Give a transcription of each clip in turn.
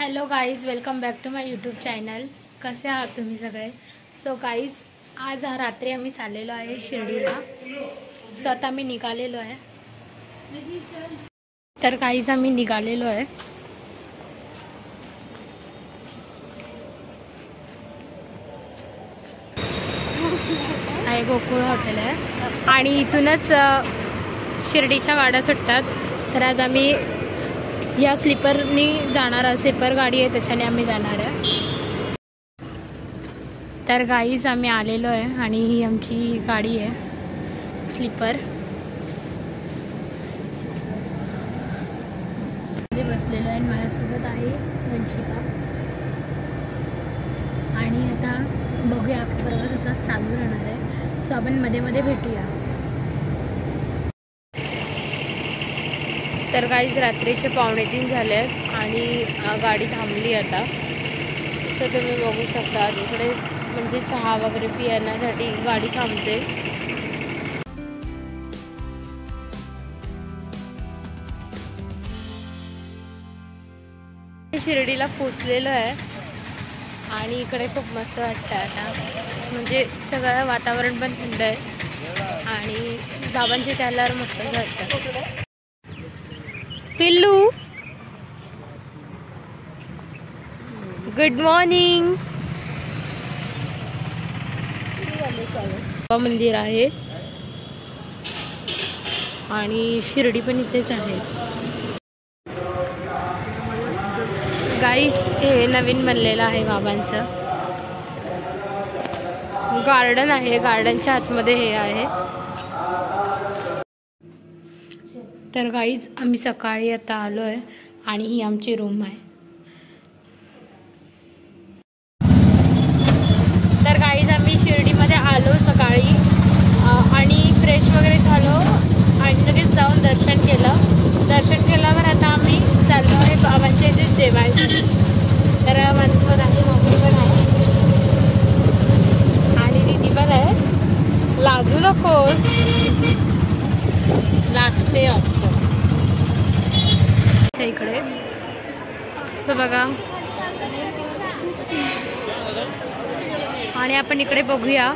Hello guys, welcome back to my YouTube channel. कसे आहात तुम्ही सगळे? सो गाईज, आज रात्री आम्ही चाललेलो आहे शिर्डीला. सो आता आम्ही निघालेलो आहे. तर गाईज आम्ही निघालेलो आहे. गोकुळ हॉटेल आहे आणि इथूनच शिर्डीच्या गाड्या सुटतात. तर आज आम्ही या स्लीपरनी जाणार आहे. स्लीपर गाडी आहे, त्याच्याने आम्ही जाणार आहे. तर गाईज आम्ही आलेलो आहे आणि ही आमची गाडी आहे स्लीपर. बसलेलो आहे. माझ्यासोबत आहे वंशिका. आणि आता बघूया, प्रवास असाच चालू राहणार आहे. सो आपण मध्ये मध्ये भेटूया. तर गाईज रात्रीचे 2:45 झाले आहेत आणि गाडी थांबली आता. सो तुम्ही बघू शकता इकडे म्हणजे चहा वगैरे पिण्यासाठी गाडी थांबते. शिर्डीला पोचलेलो आहे आणि इकडे खूप मस्त वाटतं आता. म्हणजे सगळं वातावरण पण थंड आहे आणि बाबांचे त्याला मस्त वाटतं. पिल्लू, गुड मॉर्निंग. मंदिर आहे आणि शिर्डी पण इथेच आहे. गाईस, हे नवीन बनलेलं आहे बाबांचं गार्डन आहे. गार्डनच्या आतमध्ये हे आहे. तर गाईज आम्ही सकाळी आता आलो आहे आणि ही आमची रूम आहे. तर गाईज आम्ही शिर्डीमध्ये आलो सकाळी आणि फ्रेश वगैरे झालो आणि लगेच जाऊन दर्शन केलं. दर्शन केल्यावर आता आम्ही चाललो आहे बाबांच्या इथे जेवायसाठी. तर माझ्यासोबत आहे, मम्मी पण आहे आणि दीदी पण आहे. लाजू नकोस, लागते इकडे असं बघा. आणि आपण इकडे बघूया,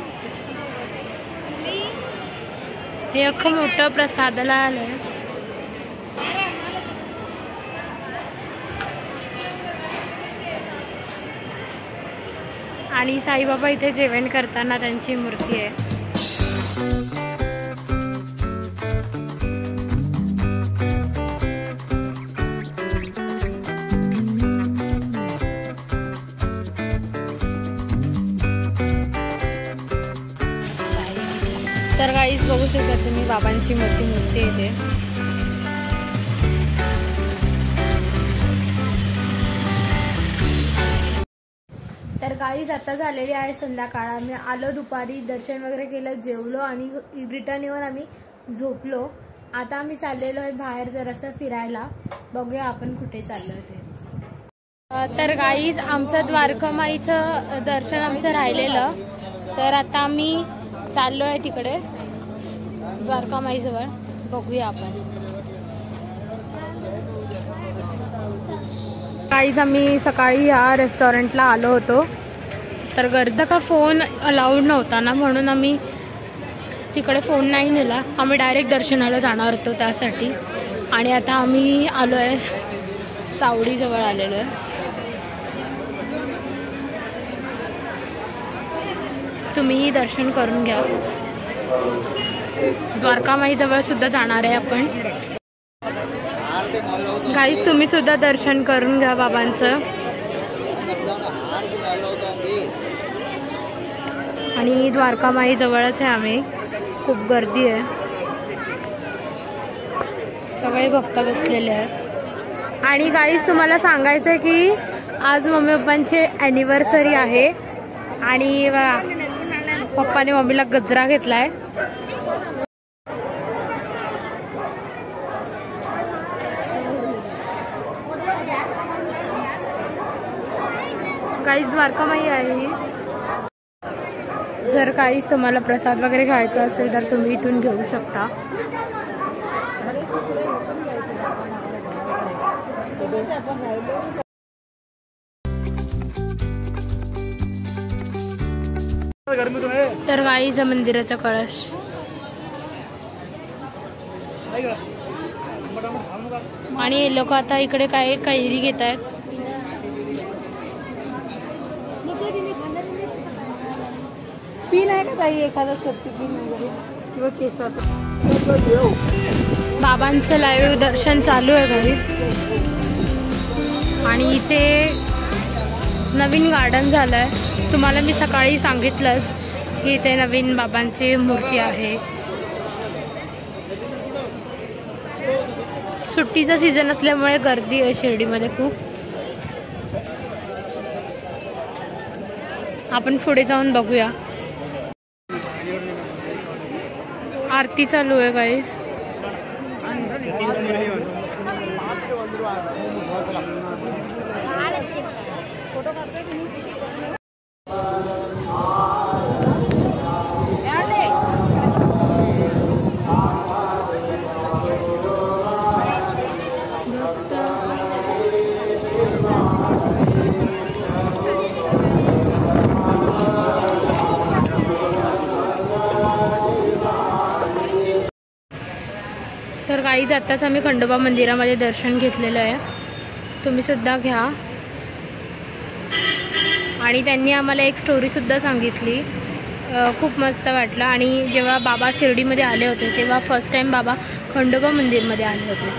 हे अख्खं मोठं प्रसादाला आलंय. आणि साईबाबा इथे जेवण करताना त्यांची मूर्ती आहे. तर गाईज बघू शकता तुम्ही, बाबांची मोठी मूर्ती इथे. तर गाईज आता झालेली आहे संध्याकाळ. आम्ही आलो दुपारी, दर्शन वगैरे केलं, जेवलो आणि रिटर्न येऊन आम्ही झोपलो. आता आम्ही चाललेलो आहे बाहेर जरासं फिरायला. बघूया आपण कुठे चाललो ते. तर गाईज आमचं द्वारकामाईचं दर्शन आमचं राहिलेलं. तर आता आम्ही चाललो आहे तिकडे द्वारकामाईजवळ. बघूया आपण. गाईज आम्ही सकाळी या रेस्टॉरंटला आलो होतो. तर गर्दी का फोन अलाउड नव्हता ना, म्हणून आम्ही तिकडे फोन नाही नेला. आम्ही डायरेक्ट दर्शनाला जाणार होतो त्यासाठी. आणि आता आम्ही आलो आहे चावडीजवळ आलेलो आहे. तुम्हीही दर्शन करून घ्या. द्वारकामाईजवळ सुद्धा जाणार आहे आपण. गाईज तुम्ही सुद्धा दर्शन करून घ्या बाबांचं. आणि द्वारकामाई जवळच आहे आम्ही. खूप गर्दी आहे, सगळे भक्त बसलेले आहेत. आणि गाईज तुम्हाला सांगायचं आहे की आज मम्मी पप्पांची ॲनिव्हर्सरी आहे आणि पप्पाने मम्मीला गजरा घेतलाय. गाईज द्वारकामाई आहे ही. जर काहीच तुम्हाला प्रसाद वगैरे खायचा असेल तर तुम्ही इथून घेऊ शकता. तर गाईचा मंदिराचा कळश आणि हे लोक आता इकडे काय कैरी घेत आहेत. पीन आहे का ताई एखादा शक्ती पीन वगैरे किंवा केसाचं. बाबांचं लाईव्ह दर्शन चालू आहे गाईस. आणि इथे नवीन गार्डन झालंय. तुम्हाला मी सकाळी सांगितलंच की इथे नवीन बाबांची मूर्ती आहे. सुट्टीचा सीझन असल्यामुळे गर्दी आहे शिर्डीमध्ये खूप. आपण पुढे जाऊन बघूया. आरती चालू आहे गाईस. तर गाईज आत्ताच आम्ही खंडोबा मंदिरामध्ये दर्शन घेतलेलं आहे. तुम्ही सुद्धा घ्या. आणि त्यांनी आम्हाला एक स्टोरीसुद्धा सांगितली. खूप मस्त वाटलं. आणि जेव्हा बाबा शिर्डीमध्ये आले होते तेव्हा फर्स्ट टाइम बाबा खंडोबा मंदिरमध्ये आले होते.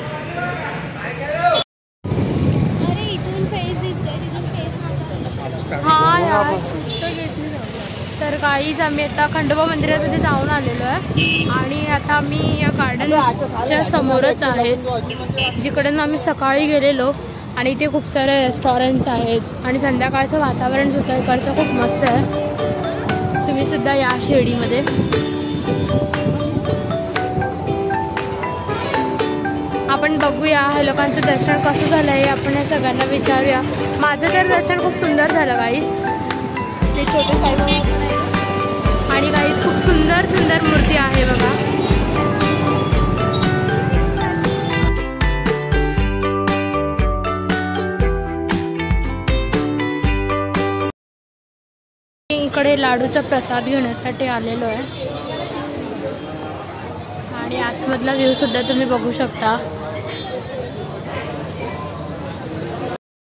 हां यार. तर गाईज आम्ही आता खंडोबा मंदिरामध्ये जाऊन आलेलो आहे. आणि आता आम्ही या गार्डनच्या समोरच आहे जिकडून आम्ही सकाळी गेलेलो. आणि इथे खूप सारे रेस्टॉरंट्स आहेत. आणि संध्याकाळचं वातावरण सुद्धा इकडचं खूप मस्त आहे. तुम्ही सुद्धा या शिर्डीमध्ये. आपण बघूया ह्या लोकांचं दर्शन कसं झालं आहे. आपण या सगळ्यांना विचारूया. माझं तर दर्शन खूप सुंदर झालं गाईज. ते छोटे साईबाबा आणि गाईज खूप सुंदर सुंदर मूर्ती आहे बघा. इकडे लाडूचा प्रसाद घेण्यासाठी आलेलो आहे. आणि आतमधला व्ह्यू सुद्धा तुम्ही बघू शकता.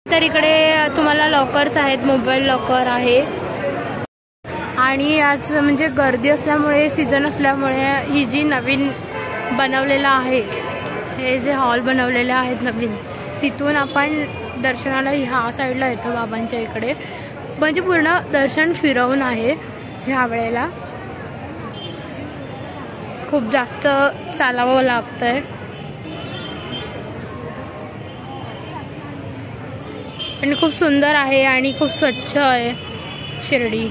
तर इकडे तुम्हाला लॉकर्स आहेत. मोबाईल लॉकर आहे. आणि आज म्हणजे गर्दी असल्यामुळे सीझन असल्यामुळे ही जी नवीन बनवलेलं आहे हे जे हॉल बनवलेले आहेत नवीन तिथून आपण दर्शनाला ह्या साईडला येतो बाबांच्या इकडे. म्हणजे पूर्ण दर्शन फिरवून आहे. ह्या वेळेला खूप जास्त चालावं लागतंय. आणि खूप सुंदर आहे आणि खूप स्वच्छ आहे शिर्डी.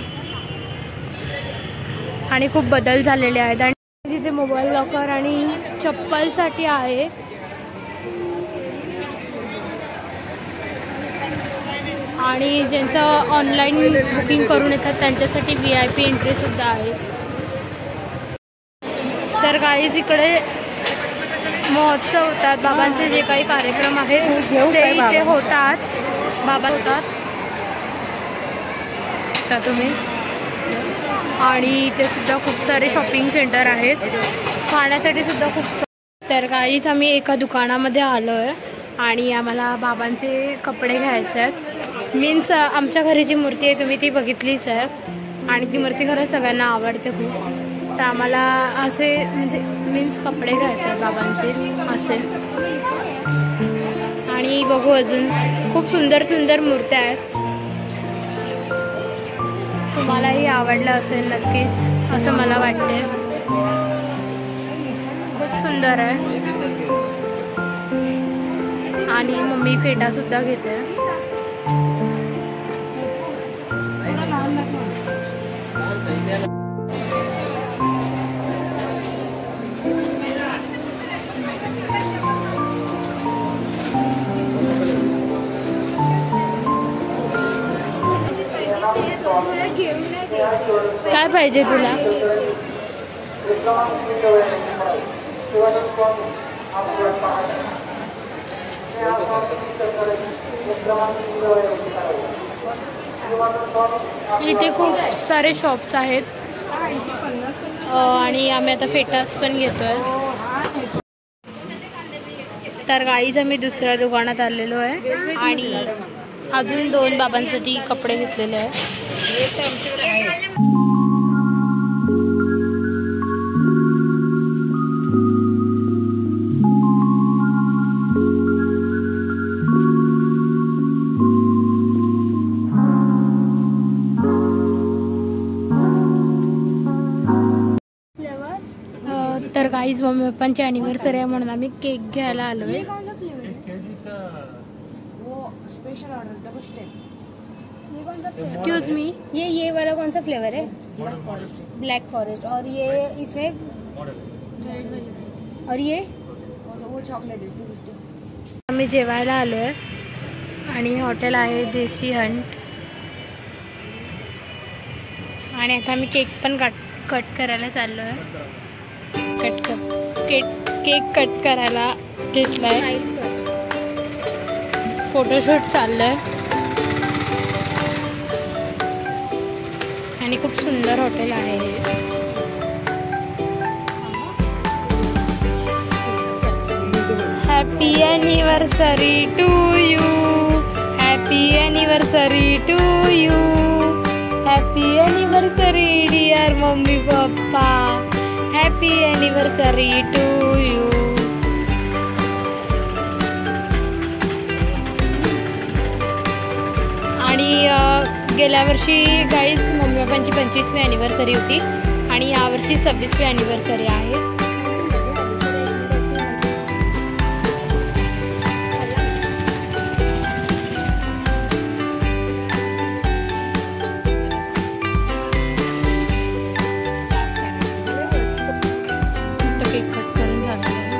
आणि खूप बदल झालेले आहेत. आणि जिथे मोबाईल लॉकर आणि चप्पलसाठी आहे. आणि ज्यांचं ऑनलाईन बुकिंग करून येतात त्यांच्यासाठी VIP एंट्री सुद्धा आहे. तर गाईज इकडे महोत्सव होतात. बाबांचे जे काही कार्यक्रम आहेत ते इथे होतात. बाबा होतात का तुम्ही. आणि इथे सुद्धा खूप सारे शॉपिंग सेंटर आहेत. खाण्यासाठी सुद्धा खूप. तर गाईज आम्ही एका दुकानामध्ये आलो आहे. आणि आम्हाला बाबांचे कपडे घ्यायचे आहेत. मीन्स आमच्या घरी जी मूर्ती आहे तुम्ही ती बघितलीच आहे. आणि ती मूर्ती खरंच सगळ्यांना आवडते खूप. तर आम्हाला असे म्हणजे मीन्स कपडे घ्यायचे आहेत बाबांचे असे. आणि बघू अजून खूप सुंदर सुंदर मूर्त्या आहेत. तुम्हालाही आवडलं असेल नक्कीच असं मला वाटते. खूप सुंदर आहे. आणि मम्मी फेटा सुद्धा घेते. काय पाहिजे तुला. इथे खूप सारे शॉप्स आहेत आणि आम्ही आता फेटास पण घेतोय. तर गाईज आम्ही दुसऱ्या दुकानात आलेलो आहे आणि अजून 2 बाबांसाठी कपडे घेतलेले आहे. तर गाईज मम्मी पप्पांची अॅनिव्हर्सरी आहे म्हणून आम्ही केक घ्यायला आलोय. एक्सक्यूज मी, ये वाला कौन सा फ्लेवर है? Black forest. और ये इसमें और ये वो चॉकलेट है. आम्ही जेवायला आलोय आणि हॉटेल आहे देसी हंट. आणि आता आम्ही केक पण कट करायला चाललोय. केक कट करायला घेतलाय. फोटोशूट चाललंय आणि खूप सुंदर हॉटेल आहे हे. Happy anniversary to you. Happy anniversary to you. Happy anniversary dear mummy papa. Happy anniversary to you. आणि गेल्या वर्षी गाईज मम्मी पप्पांची 25वी ॲनिव्हर्सरी होती आणि यावर्षी 26वी ॲनिव्हर्सरी आहे. केक कट करून झालेला आहे.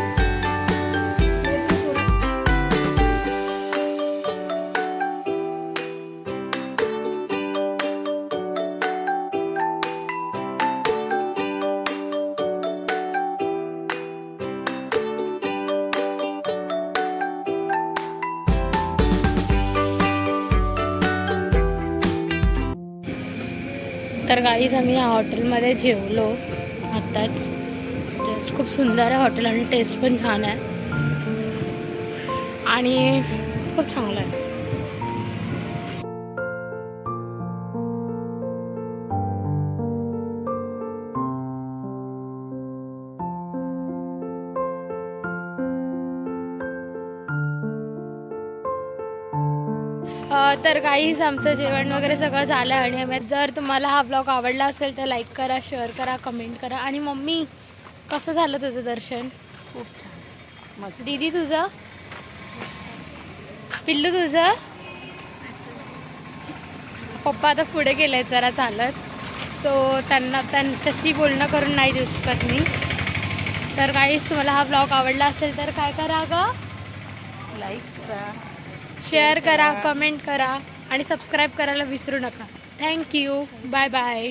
तर गाईज आम्ही या हॉटेलमध्ये जेवलो आत्ताच. जस्ट खूप सुंदर आहे हॉटेल आणि टेस्ट पण छान आहे आणि खूप चांगलं आहे. तर गाईज आमचं जेवण वगैरे सगळं झालं आणि जर तुम्हाला हा ब्लॉग आवडला असेल तर लाईक करा, शेअर करा, कमेंट करा. आणि मम्मी कसं झालं तुझं दर्शन? खूप छान मस्त. दीदी तुझं? पिल्लू तुझं? पप्पा आता पुढे गेले जरा चालत, सो त्यांच्याशी बोलणं करून नाही देऊ शकत मी. तर गाईज तुम्हाला हा ब्लॉग आवडला असेल तर काय करा ग? लाईक करा, शेअर करा, कमेंट करा आणि सबस्क्राईब करायला विसरू नका. थँक्यू. Bye bye.